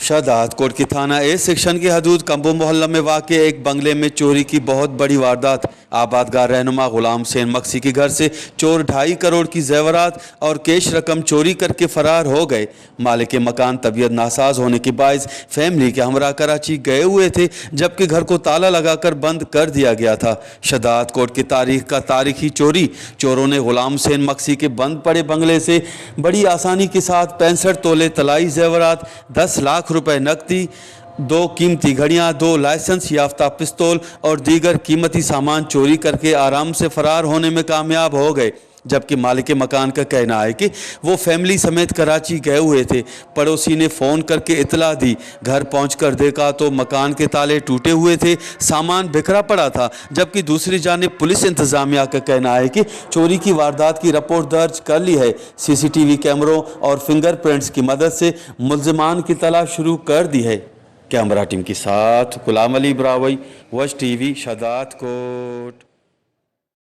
शादात coat के थाना A section के हदूद कंबो मोहल्ला में वाक़ एक बंगले में चोरी की बहुत बड़ी वारदात। आबादगार रहनुमा गुलाम हुसैन मक्सी के घर से चोर 2.5 करोड़ की जेवरात और कैश रकम चोरी करके फरार हो गए। मालिक मकान तबीयत नासाज होने के बायस फैमिली के हमरा कराची गए हुए थे, जबकि घर को ताला लगाकर बंद कर दिया गया था। शादात कोट की तारीख का तारीखी चोरी। चोरों ने गुलाम हुसैन मक्सी के बंद पड़े बंगले से बड़ी आसानी के साथ 65 तोले तलाई जेवरात, 10 लाख रुपए नकदी, 2 कीमती घड़ियां, 2 लाइसेंस याफ्ता पिस्तौल और दीगर कीमती सामान चोरी करके आराम से फरार होने में कामयाब हो गए। जबकि मालिक मकान का कहना है कि वो फैमिली समेत कराची गए हुए थे। पड़ोसी ने फ़ोन करके इतला दी। घर पहुंचकर देखा तो मकान के ताले टूटे हुए थे, सामान बिखरा पड़ा था। जबकि दूसरी जानिब पुलिस इंतज़ामिया का कहना है कि चोरी की वारदात की रिपोर्ट दर्ज कर ली है। CCTV कैमरों और फिंगरप्रिंट्स की मदद से मुल्ज़िमान की तलाश शुरू कर दी है। कैमरा टीम के साथ गुलाम अली ब्रावई, वश TV, शादात कोट।